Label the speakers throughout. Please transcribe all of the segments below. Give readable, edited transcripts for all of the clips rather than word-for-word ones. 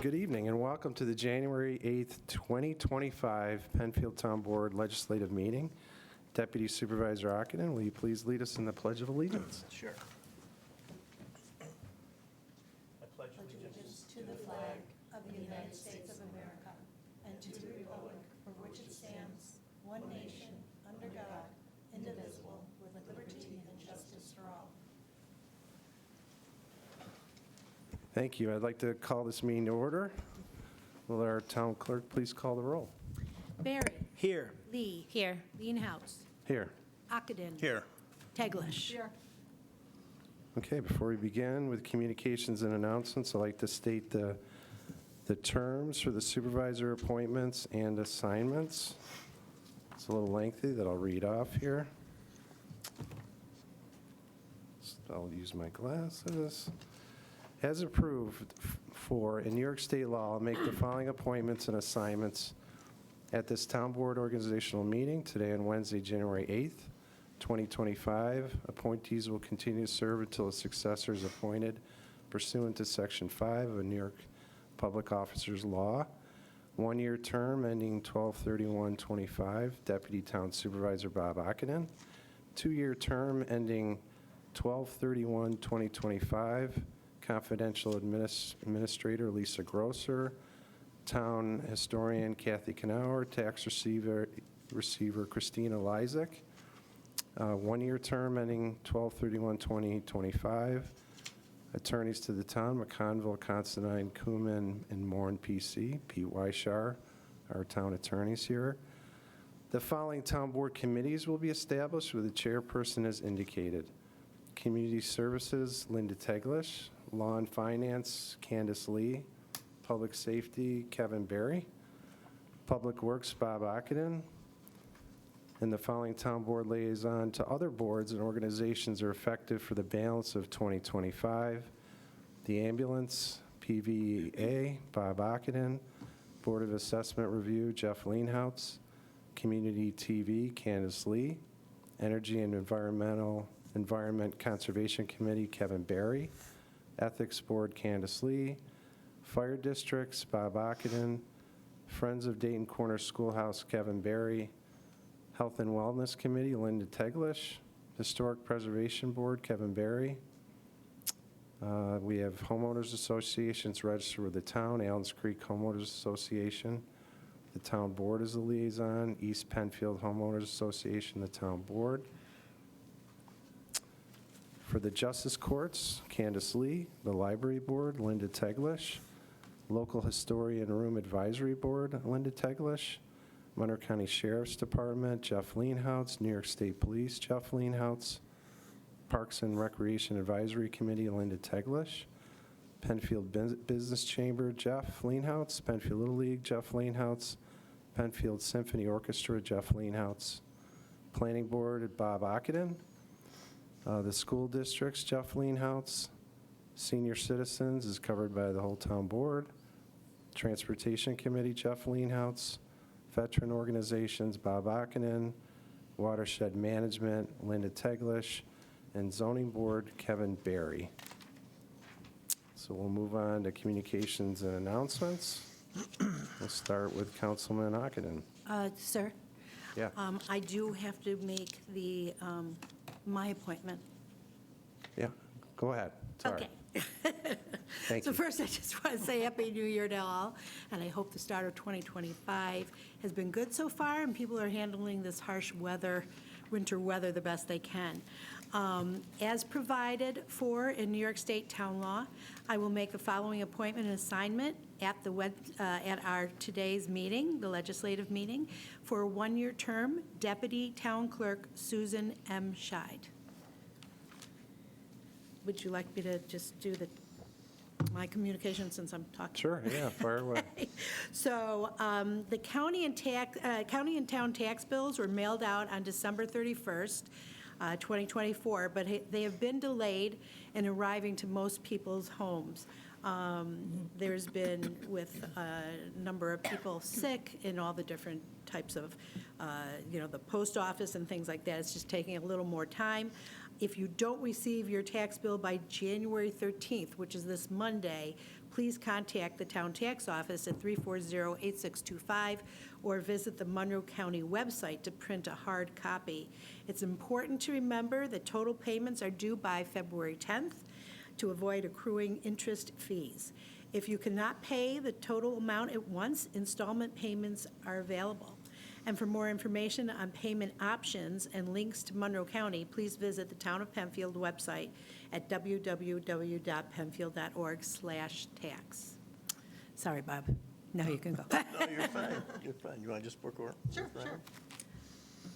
Speaker 1: Good evening and welcome to the January 8th, 2025 Penfield Town Board Legislative Meeting. Deputy Supervisor Ockenden, will you please lead us in the Pledge of Allegiance?
Speaker 2: Sure. I pledge
Speaker 3: allegiance to the flag of the United States of America and to the republic for which it stands, one nation, under God, indivisible, with liberty and justice for all.
Speaker 1: Thank you. I'd like to call this meeting to order. Will our town clerk please call the roll?
Speaker 3: Barry.
Speaker 2: Here.
Speaker 3: Lee. Here. Leenhouts.
Speaker 1: Here.
Speaker 3: Ockenden.
Speaker 2: Here.
Speaker 3: Teglash. Here.
Speaker 1: Okay, before we begin with communications and announcements, I'd like to state the terms for the supervisor appointments and assignments. It's a little lengthy that I'll read off here. So I'll use my glasses. As approved for in New York State law, I'll make the following appointments and assignments at this town board organizational meeting today on Wednesday, January 8th, 2025. Appointees will continue to serve until a successor is appointed pursuant to Section 5 of New York Public Officers Law. One-year term ending 12/31/25, Deputy Town Supervisor Bob Ockenden. Two-year term ending 12/31/2025, Confidential Administrator Lisa Grosser, Town Historian Kathy Knauer, Tax Receiver Christina Lysak. One-year term ending 12/31/2025. Attorneys to the town, McConville, Constantine, Kuhlman, and Morin PC. Pete Weishaar, our town attorneys here. The following town board committees will be established with the chairperson as indicated. Community Services, Linda Teglash. Law and Finance, Candace Lee. Public Safety, Kevin Berry. Public Works, Bob Ockenden. And the following town board liaison to other boards and organizations are effective for the balance of 2025. The Ambulance, PVA, Bob Ockenden. Board of Assessment Review, Jeff Leenhouts. Community TV, Candace Lee. Energy and Environment Conservation Committee, Kevin Berry. Ethics Board, Candace Lee. Fire Districts, Bob Ockenden. Friends of Dayton Corner Schoolhouse, Kevin Berry. Health and Wellness Committee, Linda Teglash. Historic Preservation Board, Kevin Berry. We have Homeowners Associations registered with the town, Allens Creek Homeowners Association. The town board is a liaison. East Penfield Homeowners Association, the town board. For the Justice Courts, Candace Lee. The Library Board, Linda Teglash. Local Historian Room Advisory Board, Linda Teglash. Monroe County Sheriff's Department, Jeff Leenhouts. New York State Police, Jeff Leenhouts. Parks and Recreation Advisory Committee, Linda Teglash. Penfield Business Chamber, Jeff Leenhouts. Penfield Little League, Jeff Leenhouts. Penfield Symphony Orchestra, Jeff Leenhouts. Planning Board, Bob Ockenden. The school districts, Jeff Leenhouts. Senior Citizens is covered by the whole town board. Transportation Committee, Jeff Leenhouts. Veteran organizations, Bob Ockenden. Watershed Management, Linda Teglash. And Zoning Board, Kevin Berry. So we'll move on to communications and announcements. We'll start with Councilman Ockenden.
Speaker 3: Sir?
Speaker 1: Yeah.
Speaker 3: I do have to make the, my appointment.
Speaker 1: Yeah, go ahead. Sorry.
Speaker 3: Okay.
Speaker 1: Thank
Speaker 3: So
Speaker 1: you.
Speaker 3: first, I just want to say Happy New Year to all, and I hope the start of 2025 has been good so far, and people are handling this harsh weather, winter weather, the best they can. As provided for in New York State town law, I will make the following appointment and assignment at our today's meeting, the legislative meeting, for a one-year term, Deputy Town Clerk Susan M. Scheid. Would you like me to just do my communication since I'm talking?
Speaker 1: Sure, yeah, fire away.
Speaker 3: So the county and town tax bills were mailed out on December 31st, 2024, but they have been delayed in arriving to most people's homes. There's been, with a number of people sick in all the different types of, the post office and things like that, it's just taking a little more time. If you don't receive your tax bill by January 13th, which is this Monday, please contact the town tax office at 340-8625 or visit the Monroe County website to print a hard copy. It's important to remember that total payments are due by February 10th to avoid accruing interest fees. If you cannot pay the total amount at once, installment payments are available. And for more information on payment options and links to Monroe County, please visit the Town of Penfield website at www.penfield.org/tax. Sorry, Bob. Now you can go.
Speaker 2: No, you're fine. You're fine. You want to just book or?
Speaker 4: Sure.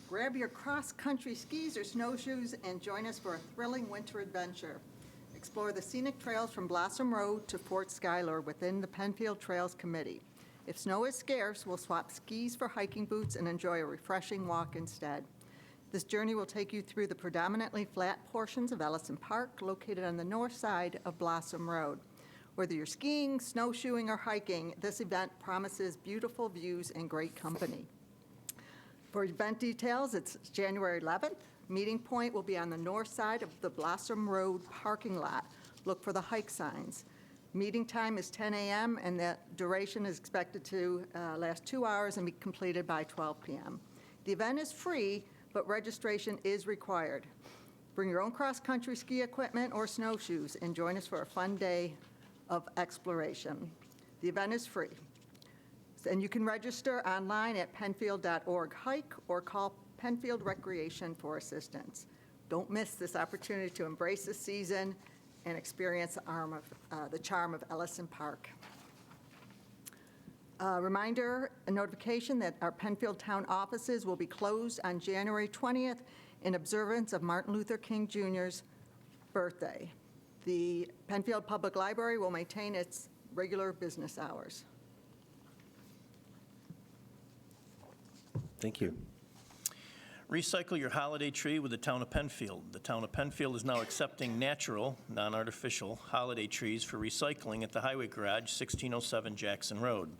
Speaker 4: Grab your cross-country skis or snowshoes and join us for a thrilling winter adventure. Explore the scenic trails from Blossom Road to Fort Schuyler within the Penfield Trails Committee. If snow is scarce, we'll swap skis for hiking boots and enjoy a refreshing walk instead. This journey will take you through the predominantly flat portions of Ellison Park, located on the north side of Blossom Road. Whether you're skiing, snowshoeing, or hiking, this event promises beautiful views and great company. For event details, it's January 11th. Meeting point will be on the north side of the Blossom Road parking lot. Look for the hike signs. Meeting time is 10 a.m., and the duration is expected to last 2 hours and be completed by 12 p.m. The event is free, but registration is required. Bring your own cross-country ski equipment or snowshoes and join us for a fun day of exploration. The event is free. And you can register online at penfield.org/hike or call Penfield Recreation for assistance. Don't miss this opportunity to embrace the season and experience the charm of Ellison Park. Reminder, a notification that our Penfield Town offices will be closed on January 20th in observance of Martin Luther King Jr.'s birthday. The Penfield Public Library will maintain its regular business hours.
Speaker 1: Thank you.
Speaker 2: Recycle your holiday tree with the Town of Penfield. The Town of Penfield is now accepting natural, non-artificial holiday trees for recycling at the Highway Garage, 1607 Jackson Road.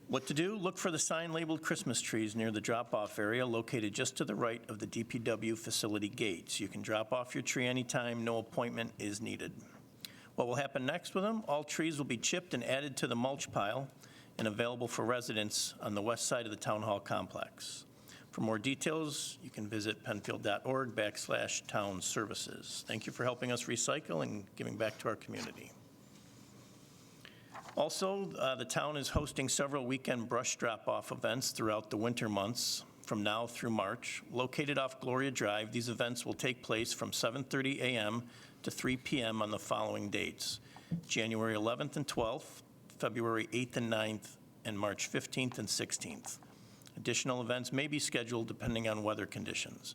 Speaker 2: What to do? Look for the sign labeled Christmas trees near the drop-off area located just to the right of the DPW facility gates. You can drop off your tree anytime, no appointment is needed. What will happen next with them? All trees will be chipped and added to the mulch pile and available for residents on the west side of the Town Hall complex. For more details, you can visit penfield.org/town services. Thank you for helping us recycle and giving back to our community. Also, the town is hosting several weekend brush drop-off events throughout the winter months from now through March. Located off Gloria Drive, these events will take place from 7:30 a.m. to 3 p.m. on the following dates: January 11th and 12th, February 8th and 9th, and March 15th and 16th. Additional events may be scheduled depending on weather conditions.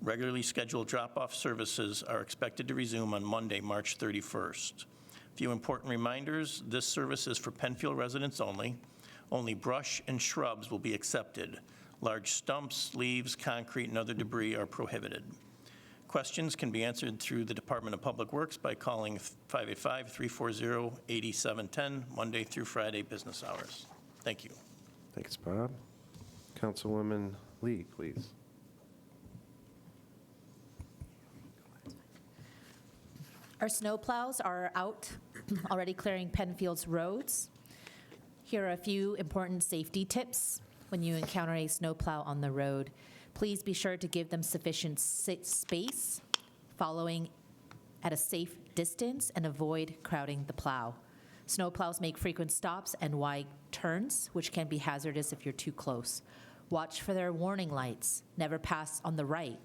Speaker 2: Regularly scheduled drop-off services are expected to resume on Monday, March 31st. A few important reminders: this service is for Penfield residents only. Only brush and shrubs will be accepted. Large stumps, leaves, concrete, and other debris are prohibited. Questions can be answered through the Department of Public Works by calling 585-340-8710, Monday through Friday business hours. Thank you.
Speaker 1: Thanks, Bob. Councilwoman Lee, please.
Speaker 5: Our snowplows are out already clearing Penfield's roads. Here are a few important safety tips when you encounter a snowplow on the road. Please be sure to give them sufficient space, following at a safe distance, and avoid crowding the plow. Snowplows make frequent stops and wide turns, which can be hazardous if you're too close. Watch for their warning lights. Never pass on the right.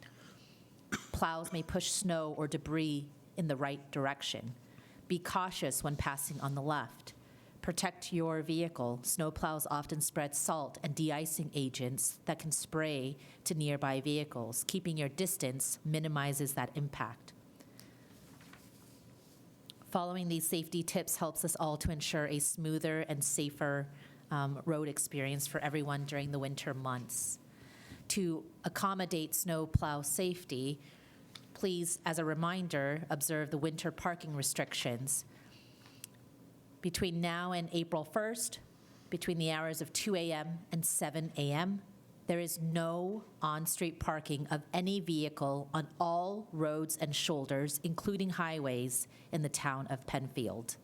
Speaker 5: Plows may push snow or debris in the right direction. Be cautious when passing on the left. Protect your vehicle. Snowplows often spread salt and de-icing agents that can spray to nearby vehicles. Keeping your distance minimizes that impact. Following these safety tips helps us all to ensure a smoother and safer road experience for everyone during the winter months. To accommodate snowplow safety, please, as a reminder, observe the winter parking restrictions. Between now and April 1st, between the hours of 2 a.m. and 7 a.m., There is no on-street parking of any vehicle on all roads and shoulders, including highways, in the town of Penfield.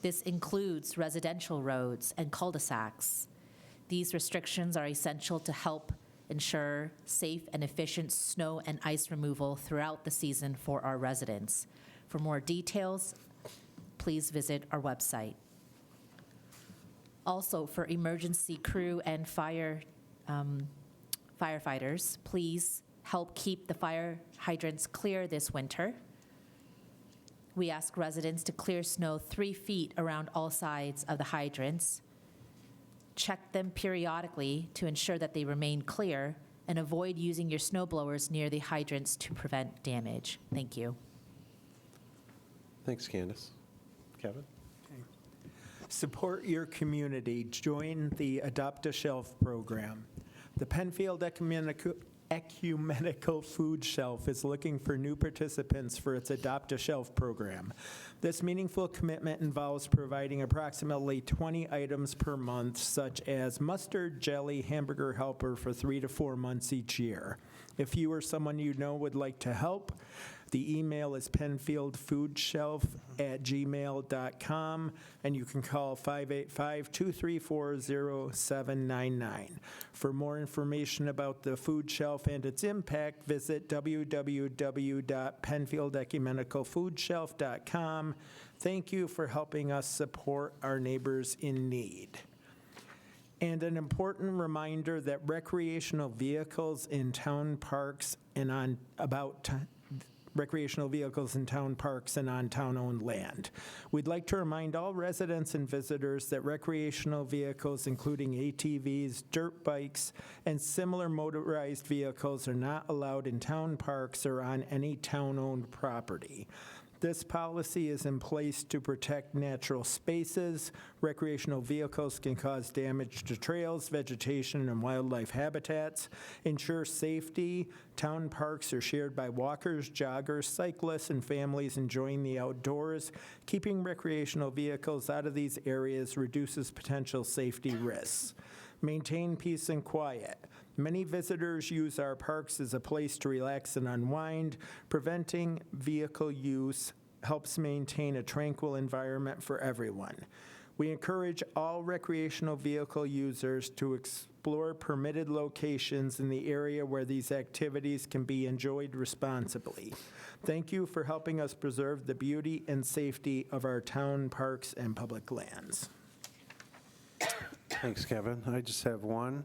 Speaker 5: This includes residential roads and cul-de-sacs. These restrictions are essential to help ensure safe and efficient snow and ice removal throughout the season for our residents. For more details, please visit our website. Also, for emergency crew and firefighters, please help keep the fire hydrants clear this winter. We ask residents to clear snow 3 feet around all sides of the hydrants. Check them periodically to ensure that they remain clear, and avoid using your snow blowers near the hydrants to prevent damage. Thank you.
Speaker 1: Thanks, Candace. Kevin?
Speaker 6: Support your community. Join the Adopt a Shelf program. The Penfield Ecumenical Food Shelf is looking for new participants for its Adopt a Shelf program. This meaningful commitment involves providing approximately 20 items per month, such as mustard, jelly, hamburger helper for 3 to 4 months each year. If you or someone you know would like to help, the email is penfieldfoodshelf@gmail.com, and you can call 585-234-0799. For more information about the food shelf and its impact, visit www.penfieldecumenicalfoodshelf.com. Thank you for helping us support our neighbors in need. And an important reminder that recreational vehicles in town parks and on town-owned land. We'd like to remind all residents and visitors that recreational vehicles, including ATVs, dirt bikes, and similar motorized vehicles, are not allowed in town parks or on any town-owned property. This policy is in place to protect natural spaces. Recreational vehicles can cause damage to trails, vegetation, and wildlife habitats. Ensure safety. Town parks are shared by walkers, joggers, cyclists, and families enjoying the outdoors. Keeping recreational vehicles out of these areas reduces potential safety risks. Maintain peace and quiet. Many visitors use our parks as a place to relax and unwind. Preventing vehicle use helps maintain a tranquil environment for everyone. We encourage all recreational vehicle users to explore permitted locations in the area where these activities can be enjoyed responsibly. Thank you for helping us preserve the beauty and safety of our town parks and public lands.
Speaker 1: Thanks, Kevin. I just have one.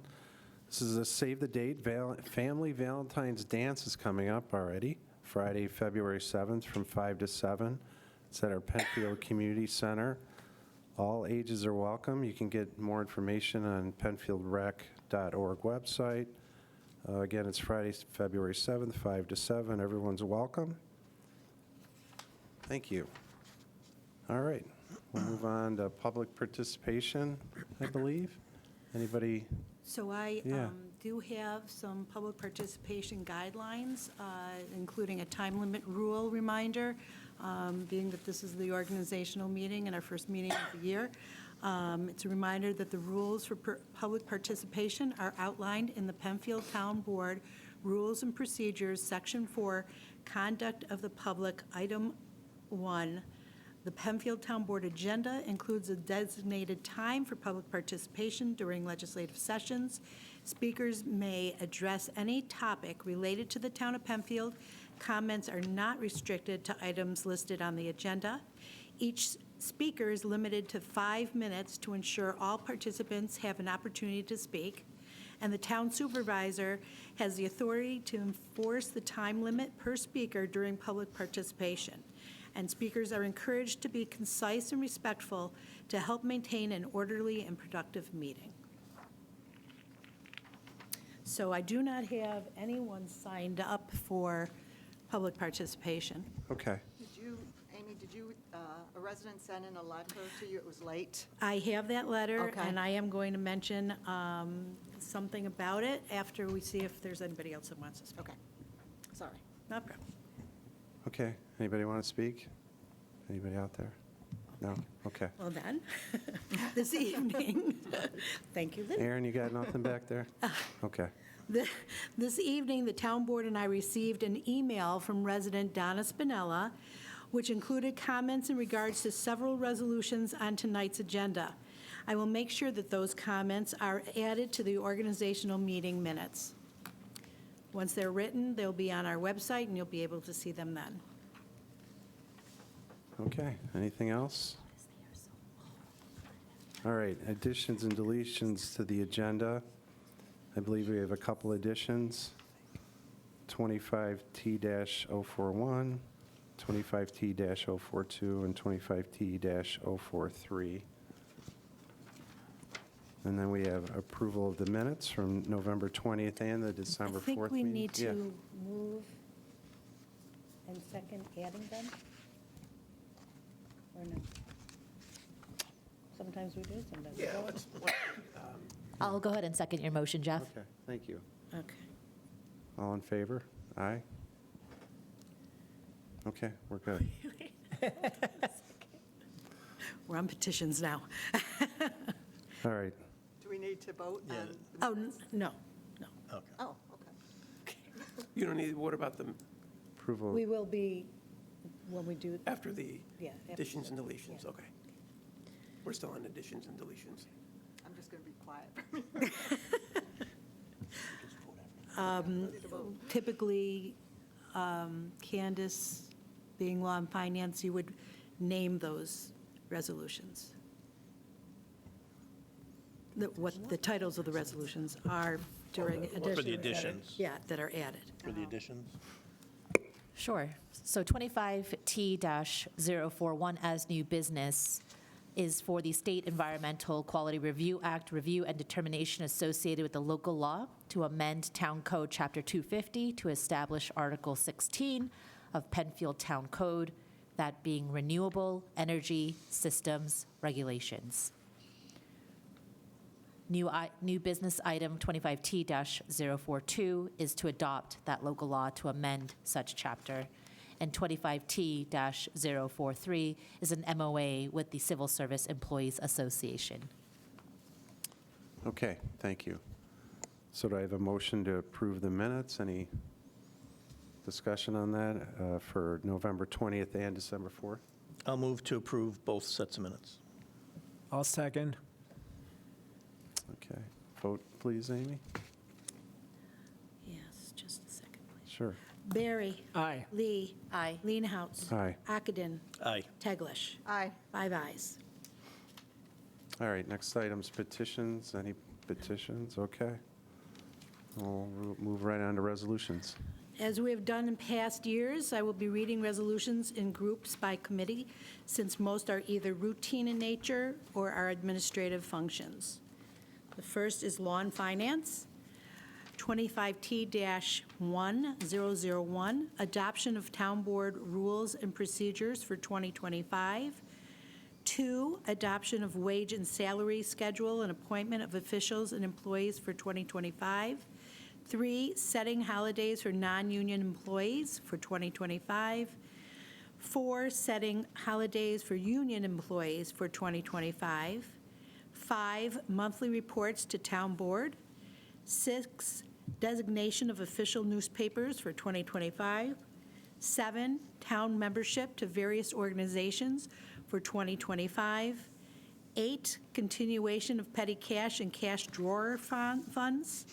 Speaker 1: This is a save the date. Family Valentine's Dance is coming up already, Friday, February 7th from 5 to 7. It's at our Penfield Community Center. All ages are welcome. You can get more information on penfieldrec.org website. Again, it's Friday, February 7th, 5 to 7. Everyone's welcome. Thank you. All right. We'll move on to public participation, I believe. Anybody?
Speaker 3: So I
Speaker 1: Yeah.
Speaker 3: do have some public participation guidelines, including a time limit rule reminder, being that this is the organizational meeting and our first meeting of the year. It's a reminder that the rules for public participation are outlined in the Penfield Town Board Rules and Procedures, Section 4, Conduct of the Public, Item 1. The Penfield Town Board agenda includes a designated time for public participation during legislative sessions. Speakers may address any topic related to the town of Penfield. Comments are not restricted to items listed on the agenda. Each speaker is limited to 5 minutes to ensure all participants have an opportunity to speak. And the town supervisor has the authority to enforce the time limit per speaker during public participation. And speakers are encouraged to be concise and respectful to help maintain an orderly and productive meeting. So I do not have anyone signed up for public participation.
Speaker 1: Okay.
Speaker 4: Amy, a resident send in a letter to you? It was late.
Speaker 3: I have that letter,
Speaker 4: Okay.
Speaker 3: and I am going to mention something about it after we see if there's anybody else that wants to speak.
Speaker 4: Okay, sorry.
Speaker 3: No problem.
Speaker 1: Okay. Anybody want to speak? Anybody out there? No? Okay.
Speaker 3: Well then, this evening, thank you, Lynn.
Speaker 1: Aaron, you got nothing back there? Okay.
Speaker 3: This evening, the town board and I received an email from resident Donna Spinella, which included comments in regards to several resolutions on tonight's agenda. I will make sure that those comments are added to the organizational meeting minutes. Once they're written, they'll be on our website, and you'll be able to see them then.
Speaker 1: Okay, anything else? All right, additions and deletions to the agenda. I believe we have a couple additions. 25T-041, 25T-042, and 25T-043. And then we have approval of the minutes from November 20th and the December 4th meeting.
Speaker 3: I think we need
Speaker 1: Yeah.
Speaker 3: to move and second adding them? Or no? Sometimes we do, sometimes we don't.
Speaker 5: I'll go ahead and second your motion, Jeff.
Speaker 1: Okay, thank you.
Speaker 3: Okay.
Speaker 1: All in favor? Aye? Okay, we're good.
Speaker 3: We're on petitions now.
Speaker 1: All right,
Speaker 4: Do we need to vote on? the
Speaker 3: Oh,
Speaker 4: minutes?
Speaker 3: no.
Speaker 2: Okay.
Speaker 4: Oh, okay.
Speaker 7: You don't need, what about the,
Speaker 1: approval.
Speaker 3: We will be, when we do,
Speaker 7: after the
Speaker 3: yeah. after
Speaker 7: additions and
Speaker 3: the-
Speaker 7: deletions?
Speaker 3: yeah.
Speaker 7: Okay. We're still on additions and deletions.
Speaker 4: I'm just going to be quiet. Ready to vote.
Speaker 3: Typically, Candace, being law and finance, you would name those resolutions. What the titles of the resolutions are during additions.
Speaker 2: For the additions.
Speaker 3: Yeah, that are added.
Speaker 2: For the additions?
Speaker 5: Sure. So 25T-041 as new business is for the State Environmental Quality Review Act review and determination associated with the local law to amend Town Code Chapter 250 to establish Article 16 of Penfield Town Code, that being renewable energy systems regulations. New business item 25T-042 is to adopt that local law to amend such chapter. And 25T-043 is an MOA with the Civil Service Employees Association.
Speaker 1: Okay, thank you. So do I have a motion to approve the minutes? Any discussion on that for November 20th and December 4th?
Speaker 2: I'll move to approve both sets of minutes.
Speaker 6: I'll second.
Speaker 1: Okay, vote please, Amy?
Speaker 3: Yes, just a second, please.
Speaker 1: Sure.
Speaker 3: Barry.
Speaker 6: Aye.
Speaker 3: Lee.
Speaker 5: Aye.
Speaker 3: Leenhouts.
Speaker 1: Aye.
Speaker 3: Ockenden.
Speaker 2: Aye.
Speaker 3: Teglash.
Speaker 4: Aye.
Speaker 3: 5 ayes.
Speaker 1: All right, next item's petitions. Any petitions? Okay. We'll move right on to resolutions.
Speaker 3: As we have done in past years, I will be reading resolutions in groups by committee, since most are either routine in nature or are administrative functions. The first is Law and Finance, 25T-1001, Adoption of Town Board Rules and Procedures for 2025. 2, Adoption of Wage and Salary Schedule and Appointment of Officials and Employees for 2025. 3, Setting Holidays for Non-Union Employees for 2025. 4, Setting Holidays for Union Employees for 2025. 5, Monthly Reports to Town Board. 6, Designation of Official Newspapers for 2025. 7, Town Membership to various organizations for 2025. 8, Continuation of Petty Cash and Cash Drawer Funds.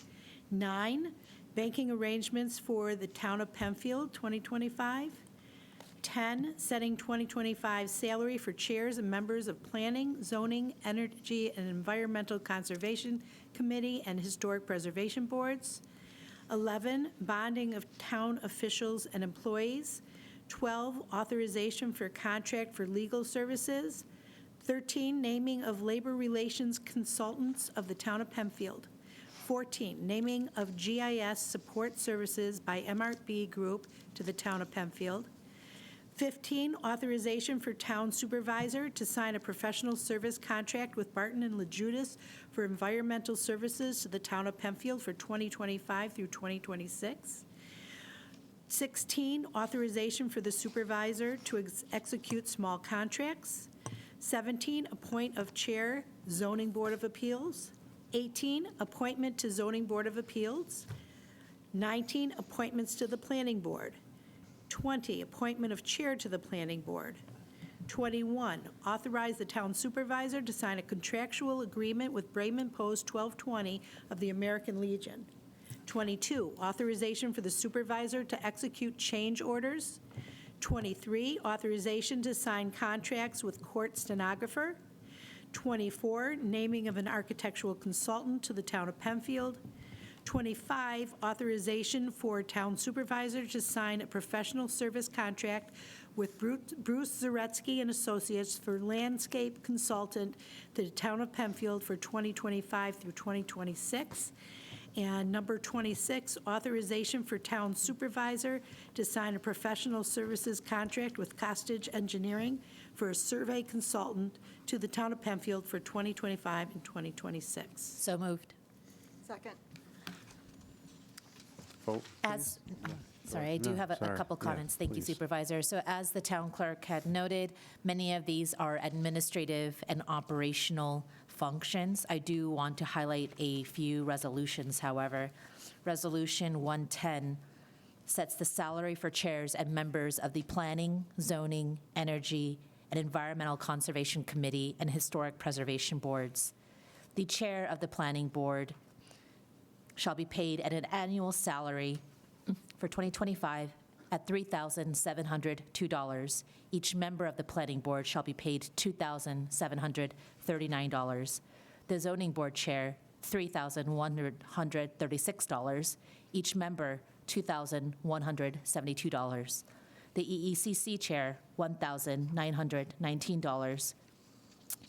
Speaker 3: 9, Banking Arrangements for the Town of Penfield 2025. 10, Setting 2025 Salary for Chairs and Members of Planning, Zoning, Energy, and Environmental Conservation Committee and Historic Preservation Boards. 11, Bonding of Town Officials and Employees. 12, Authorization for Contract for Legal Services. 13, Naming of Labor Relations Consultants of the Town of Penfield. 14, Naming of GIS Support Services by MRB Group to the Town of Penfield. 15, Authorization for Town Supervisor to sign a professional service contract with Barton and LaJudas for environmental services to the Town of Penfield for 2025 through 2026. 16, Authorization for the Supervisor to execute small contracts. 17, appoint of chair, zoning board of appeals. 18, appointment to zoning board of appeals. 19, appointments to the planning board. 20, appointment of chair to the planning board. 21, authorize the town supervisor to sign a contractual agreement with Bremen Post 1220 of the American Legion. 22, authorization for the supervisor to execute change orders. 23, authorization to sign contracts with court stenographer. 24, naming of an architectural consultant to the Town of Penfield. 25, authorization for town supervisor to sign a professional service contract with Bruce Zaretsky and Associates for landscape consultant to the Town of Penfield for 2025 through 2026. And number 26, authorization for town supervisor to sign a professional services contract with Costage Engineering for a survey consultant to the Town of Penfield for 2025 and 2026.
Speaker 5: So moved.
Speaker 4: Second.
Speaker 1: Vote,
Speaker 5: As, sorry, I do
Speaker 1: No,
Speaker 5: have a
Speaker 1: sorry.
Speaker 5: couple
Speaker 1: Yeah,
Speaker 5: comments. Thank you,
Speaker 1: please.
Speaker 5: Supervisor. So as the town clerk had noted, many of these are administrative and operational functions. I do want to highlight a few resolutions, however. Resolution 110 sets the salary for chairs and members of the Planning, Zoning, Energy, and Environmental Conservation Committee and Historic Preservation Boards. The chair of the Planning Board shall be paid at an annual salary for 2025 at $3,702. Each member of the Planning Board shall be paid $2,739. The Zoning Board Chair, $3,136. Each member, $2,172. The EECC Chair, $1,919.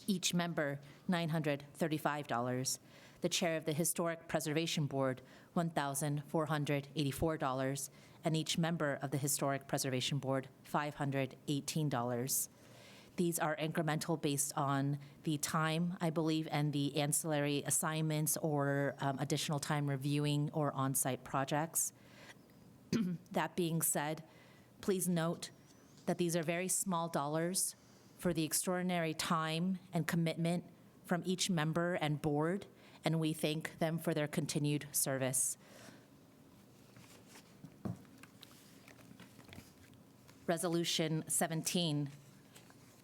Speaker 5: Each member, $935. The Chair of the Historic Preservation Board, $1,484, and each member of the Historic Preservation Board, $518. These are incremental based on the time, I believe, and the ancillary assignments or additional time reviewing or on-site projects. That being said, please note that these are very small dollars for the extraordinary time and commitment from each member and board, and we thank them for their continued service. Resolution 17,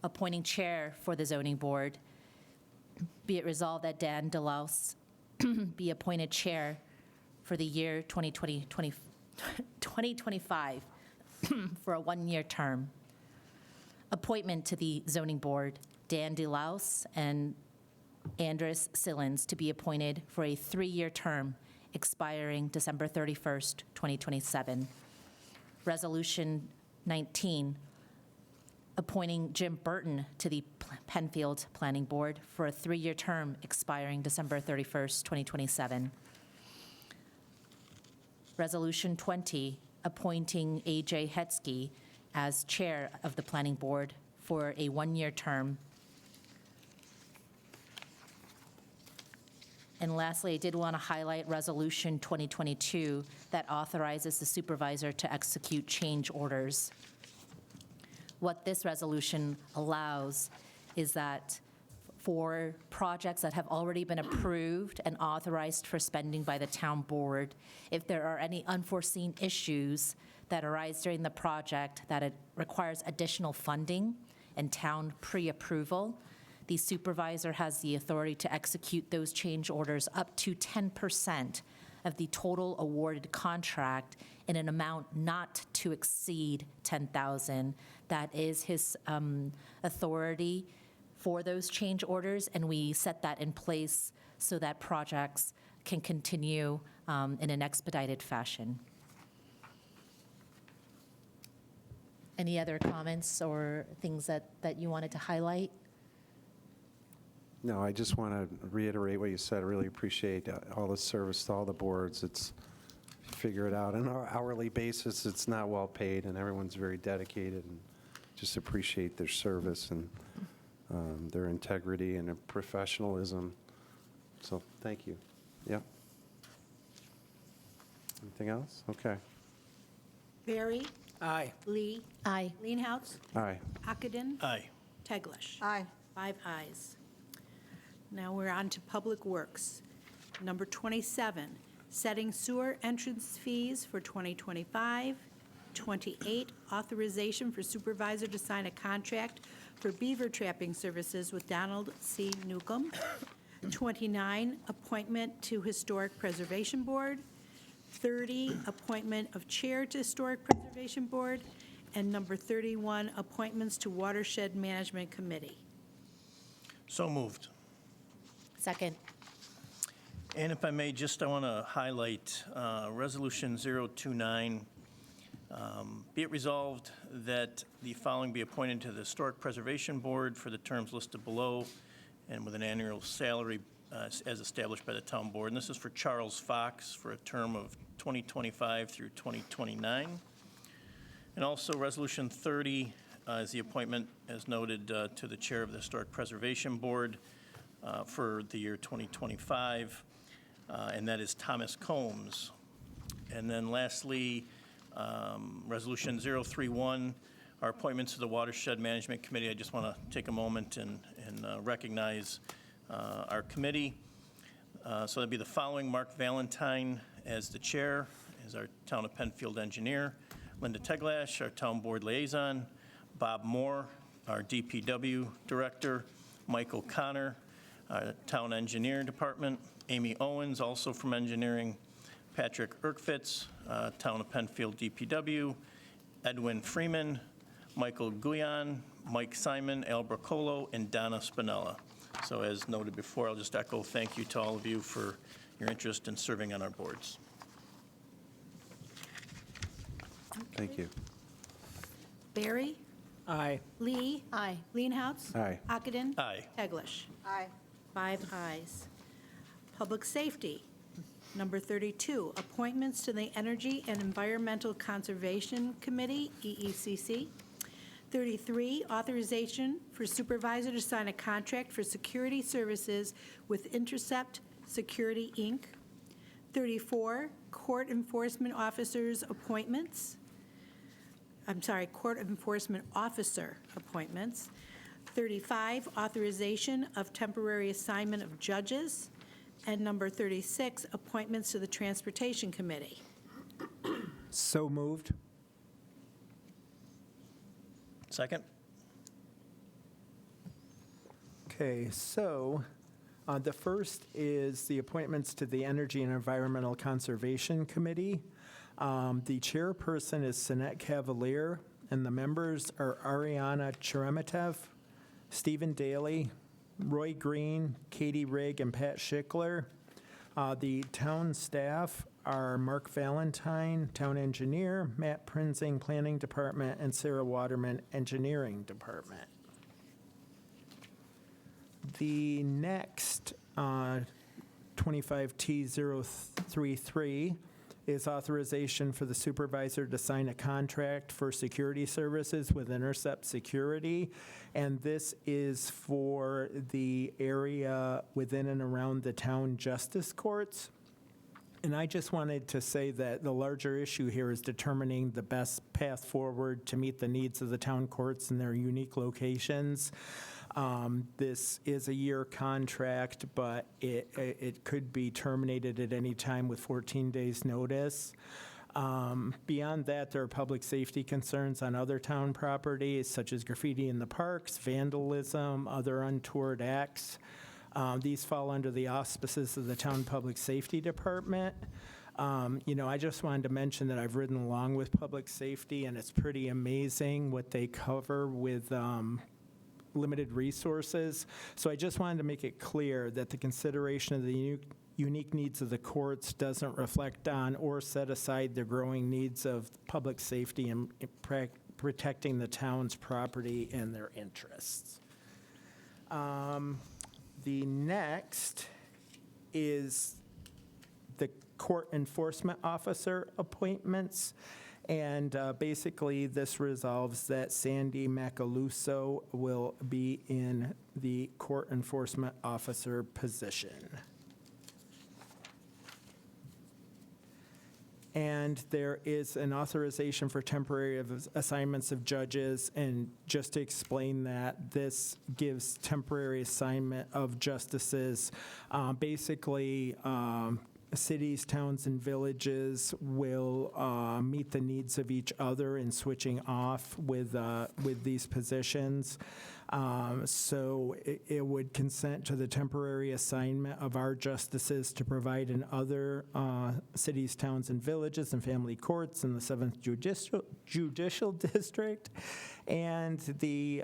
Speaker 5: appointing chair for the zoning board. Be it resolved that Dan Deletions be appointed chair for the year 2025 for a one-year term. Appointment to the zoning board, Dan Deletions and Andres Sillins to be appointed for a 3-year term expiring December 31st, 2027. Resolution 19, appointing Jim Burton to the Penfield Planning Board for a 3-year term expiring December 31st, 2027. Resolution 20, appointing A.J. Hetzke as chair of the Planning Board for a 1-year term. And lastly, I did want to highlight Resolution 2022 that authorizes the supervisor to execute change orders. What this resolution allows is that for projects that have already been approved and authorized for spending by the town board, if there are any unforeseen issues that arise during the project that it requires additional funding and town pre-approval, the supervisor has the authority to execute those change orders up to 10% of the total awarded contract in an amount not to exceed $10,000. That is his authority for those change orders, and we set that in place so that projects can continue in an expedited fashion. Any other comments or things that you wanted to highlight?
Speaker 1: No, I just want to reiterate what you said. I really appreciate all the service to all the boards. It's, figure it out on an hourly basis, it's not well paid, and everyone's very dedicated, and just appreciate their service and their integrity and their professionalism. So, thank you. Yeah. Anything else? Okay.
Speaker 3: Barry?
Speaker 7: Aye.
Speaker 3: Lee?
Speaker 5: Aye.
Speaker 3: Leenhouts?
Speaker 1: All right.
Speaker 3: Ockenden?
Speaker 2: Aye.
Speaker 3: Teglash?
Speaker 4: Aye.
Speaker 3: 5 ayes. Now we're on to Public Works. Number 27, setting sewer entrance fees for 2025. 28, authorization for supervisor to sign a contract for beaver trapping services with Donald C. Newcomb. 29, appointment to Historic Preservation Board. 30, appointment of chair to Historic Preservation Board. And number 31, appointments to Watershed Management Committee.
Speaker 2: So moved.
Speaker 5: Second.
Speaker 2: And if I may, I want to highlight Resolution 029. Be it resolved that the following be appointed to the Historic Preservation Board for the terms listed below and with an annual salary as established by the town board. And this is for Charles Fox for a term of 2025 through 2029. And also Resolution 30 is the appointment, as noted, to the chair of the Historic Preservation Board for the year 2025, and that is Thomas Combs. And then lastly, Resolution 031, our appointments to the Watershed Management Committee. I just want to take a moment and recognize our committee. So that'd be the following: Mark Valentine as the chair, as our Town of Penfield engineer; Linda Teglash, our town board liaison; Bob Moore, our DPW director; Michael Connor, our town engineer department; Amy Owens, also from engineering; Patrick Erkfitz, Town of Penfield DPW; Edwin Freeman; Michael Guyan, Mike Simon, Al Bracolo, and Donna Spinella. So as noted before, I'll just echo thank you to all of you for your interest in serving on our boards.
Speaker 1: Thank you.
Speaker 3: Barry?
Speaker 6: Aye.
Speaker 3: Lee?
Speaker 5: Aye.
Speaker 3: Leenhouts?
Speaker 1: Aye.
Speaker 3: Ockenden?
Speaker 2: Aye.
Speaker 3: Teglash?
Speaker 4: Aye.
Speaker 3: 5 ayes. Public Safety. Number 32, appointments to the Energy and Environmental Conservation Committee, EECC. 33, authorization for supervisor to sign a contract for security services with Intercept Security, Inc. 34, court enforcement officers appointments. Court enforcement officer appointments. 35, authorization of temporary assignment of judges. And number 36, appointments to the Transportation Committee.
Speaker 6: So moved.
Speaker 2: Second?
Speaker 6: Okay, so the first is the appointments to the Energy and Environmental Conservation Committee. The chairperson is Sinette Cavalier, and the members are Ariana Cheremetev, Stephen Daly, Roy Green, Katie Rigg, and Pat Schickler. The town staff are Mark Valentine, town engineer, Matt Prinzing, planning department, and Sarah Waterman, engineering department. The next 25T033 is authorization for the supervisor to sign a contract for security services with Intercept Security, and this is for the area within and around the town justice courts. And I just wanted to say that the larger issue here is determining the best path forward to meet the needs of the town courts in their unique locations. This is a year contract, but it could be terminated at any time with 14 days' notice. Beyond that, there are public safety concerns on other town properties, such as graffiti in the parks, vandalism, other untoward acts. These fall under the auspices of the Town Public Safety Department. I just wanted to mention that I've ridden along with public safety, and it's pretty amazing what they cover with limited resources. So I just wanted to make it clear that the consideration of the unique needs of the courts doesn't reflect on or set aside the growing needs of public safety and protecting the town's property and their interests. The next is the court enforcement officer appointments. And basically, this resolves that Sandy Macaluso will be in the court enforcement officer position. And there is an authorization for temporary assignments of judges. And just to explain that, this gives temporary assignment of justices. Basically, cities, towns, and villages will meet the needs of each other in switching off with these positions. So it would consent to the temporary assignment of our justices to provide in other cities, towns, and villages and family courts in the 7th Judicial District. And the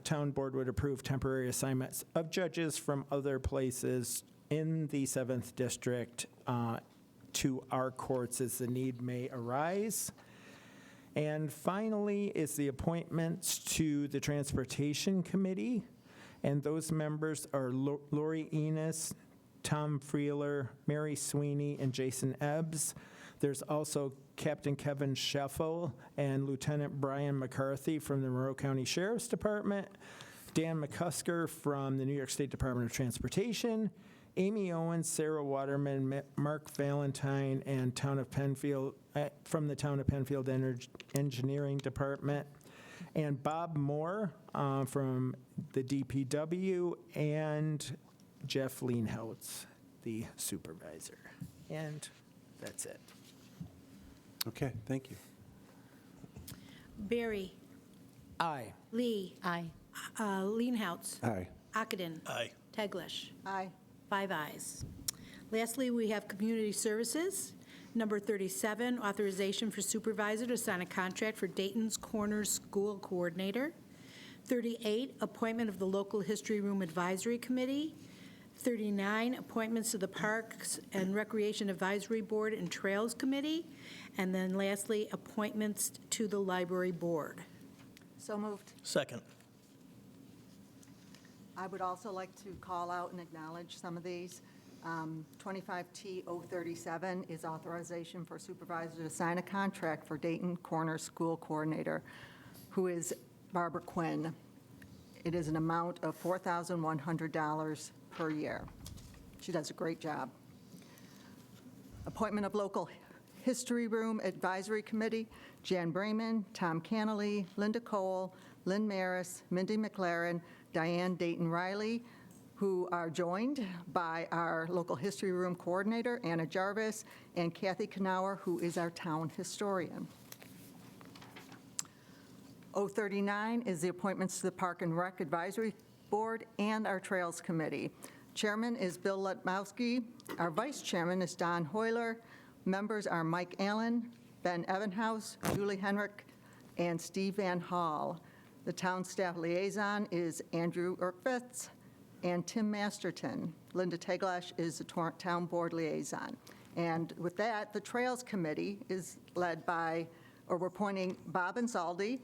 Speaker 6: town board would approve temporary assignments of judges from other places in the 7th District to our courts as the need may arise. And finally is the appointments to the Transportation Committee. And those members are Lori Enos, Tom Freeler, Mary Sweeney, and Jason Ebbs. There's also Captain Kevin Scheffel and Lieutenant Brian McCarthy from the Monroe County Sheriff's Department, Dan McCusker from the New York State Department of Transportation, Amy Owens, Sarah Waterman, Mark Valentine, and Town of Penfield, from the Town of Penfield Engineering Department, and Bob Moore from the DPW, and Jeff Leenhouts, the supervisor. And that's it.
Speaker 1: Okay, thank you.
Speaker 3: Barry.
Speaker 6: Aye.
Speaker 3: Lee.
Speaker 5: Aye.
Speaker 3: Leenhouts.
Speaker 1: Aye.
Speaker 3: Ockenden.
Speaker 2: Aye.
Speaker 3: Teglash.
Speaker 4: Aye.
Speaker 3: 5 ayes. Lastly, we have Community Services. Number 37, authorization for supervisor to sign a contract for Dayton's Corners School Coordinator. 38, appointment of the Local History Room Advisory Committee. 39, appointments to the Parks and Recreation Advisory Board and Trails Committee. And then lastly, appointments to the Library Board.
Speaker 4: So moved.
Speaker 2: Second.
Speaker 4: I would also like to call out and acknowledge some of these. 25T037 is authorization for supervisor to sign a contract for Dayton Corner School Coordinator, who is Barbara Quinn. It is an amount of $4,100 per year. She does a great job. Appointment of Local History Room Advisory Committee, Jan Brayman, Tom Cannelly, Linda Cole, Lynn Maris, Mindy McLaren, Diane Dayton-Riley, who are joined by our Local History Room Coordinator, Anna Jarvis, and Kathy Knauer, who is our town historian. 039 is the appointments to the Park and Rec Advisory Board and our Trails Committee. Chairman is Bill Letmowski. Our Vice Chairman is Don Hoyler. Members are Mike Allen, Ben Evenhouse, Julie Henrik, and Steve Van Hall. The town staff liaison is Andrew Erkvitz and Tim Masterton. Linda Teglash is the town board liaison. And with that, the Trails Committee is led by, or we're appointing Bob Insaldi.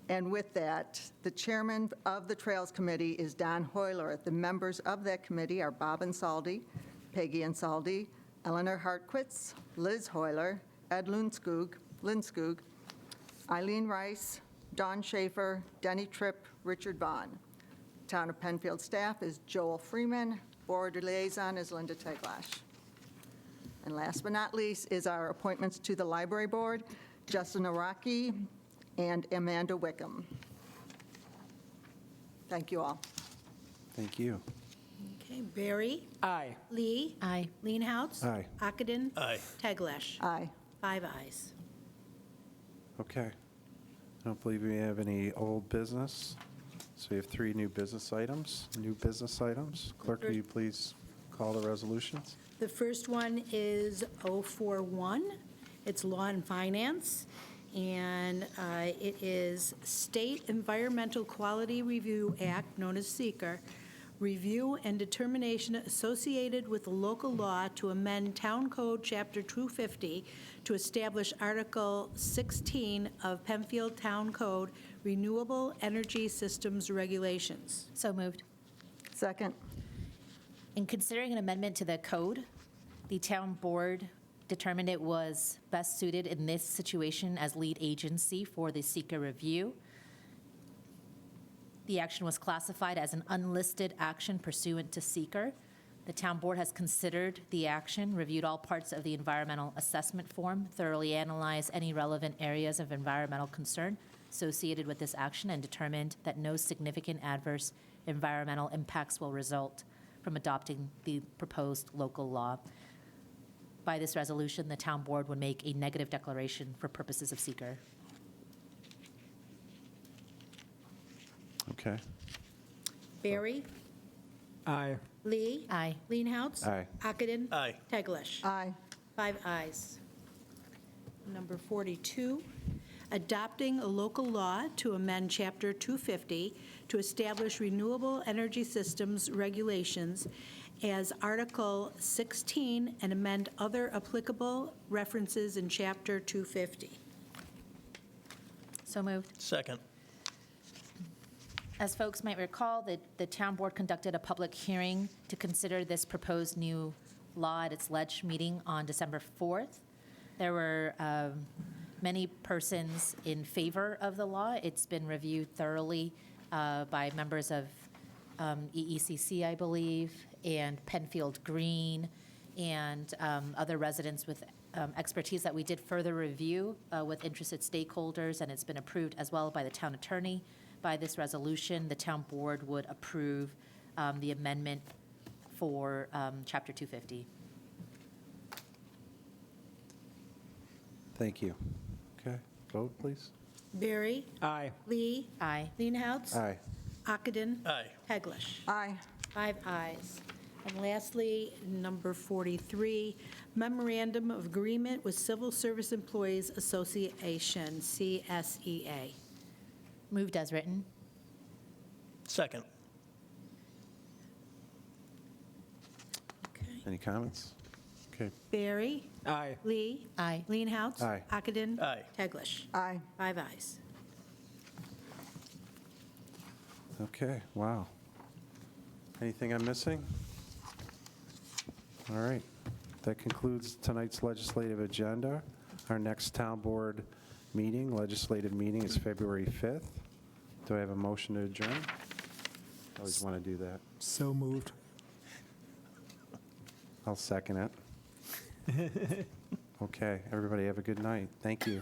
Speaker 4: And with that, the chairman of the Trails Committee is Don Hoyler. The members of that committee are Bob Insaldi, Peggy Insaldi, Eleanor Hartquitz, Liz Hoyler, Ed Lindskog, Eileen Rice, Don Schaefer, Denny Tripp, Richard Vaughn. Town of Penfield staff is Joel Freeman. Board liaison is Linda Teglash. And last but not least is our appointments to the Library Board, Justin Araki and Amanda Wickham. Thank you all.
Speaker 1: Thank you.
Speaker 3: Okay, Barry.
Speaker 6: Aye.
Speaker 3: Lee.
Speaker 5: Aye.
Speaker 3: Leenhouts.
Speaker 1: Aye.
Speaker 3: Ockenden.
Speaker 2: Aye.
Speaker 3: Teglash.
Speaker 4: Aye.
Speaker 3: 5 ayes.
Speaker 1: Okay. I don't believe we have any old business. So we have 3 new business items. Clerk, will you please call the resolutions?
Speaker 3: The first one is 041. It's Law and Finance, and it is State Environmental Quality Review Act, known as SEQR, review and determination associated with the local law to amend Town Code Chapter 250 to establish Article 16 of Penfield Town Code Renewable Energy Systems Regulations.
Speaker 5: So moved.
Speaker 4: Second.
Speaker 5: In considering an amendment to the code, the town board determined it was best suited in this situation as lead agency for the SEQR review. The action was classified as an unlisted action pursuant to SEQR. The town board has considered the action, reviewed all parts of the environmental assessment form, thoroughly analyzed any relevant areas of environmental concern associated with this action, and determined that no significant adverse environmental impacts will result from adopting the proposed local law. By this resolution, the town board would make a negative declaration for purposes of seeker.
Speaker 1: Okay.
Speaker 3: Barry?
Speaker 6: Aye.
Speaker 3: Lee?
Speaker 5: Aye.
Speaker 3: Leenhouts?
Speaker 1: Aye.
Speaker 3: Ockenden?
Speaker 2: Aye.
Speaker 3: Teglash?
Speaker 4: Aye.
Speaker 3: 5 ayes. Number 42, adopting a local law to amend Chapter 250 to establish renewable energy systems regulations as Article 16 and amend other applicable references in Chapter 250.
Speaker 5: So moved.
Speaker 2: Second.
Speaker 5: As folks might recall, the town board conducted a public hearing to consider this proposed new law at its ledge meeting on December 4th. There were many persons in favor of the law. It's been reviewed thoroughly by members of EECC, I believe, and Penfield Green, and other residents with expertise that we did further review with interested stakeholders, and it's been approved as well by the town attorney. By this resolution, the town board would approve the amendment for Chapter 250.
Speaker 1: Thank you. Okay, vote, please.
Speaker 3: Barry?
Speaker 6: Aye.
Speaker 3: Lee?
Speaker 5: Aye.
Speaker 3: Leenhouts?
Speaker 1: Aye.
Speaker 3: Ockenden?
Speaker 2: Aye.
Speaker 3: Teglash?
Speaker 4: Aye.
Speaker 3: 5 ayes. And lastly, number 43, memorandum of agreement with Civil Service Employees Association, CSEA.
Speaker 5: Moved as written.
Speaker 2: Second.
Speaker 3: Okay.
Speaker 1: Any comments? Okay,
Speaker 3: Barry?
Speaker 6: Aye.
Speaker 3: Lee?
Speaker 5: Aye.
Speaker 3: Leenhouts?
Speaker 1: Aye.
Speaker 3: Ockenden?
Speaker 2: Aye.
Speaker 3: Teglash?
Speaker 4: Aye.
Speaker 3: 5 ayes.
Speaker 1: okay, wow. Anything I'm missing? All right, that concludes tonight's legislative agenda. Our next town board meeting, legislative meeting, is February 5th. Do I have a motion to adjourn? I always want to do that.
Speaker 6: So moved.
Speaker 1: I'll second it. Okay, everybody have a good night. Thank you.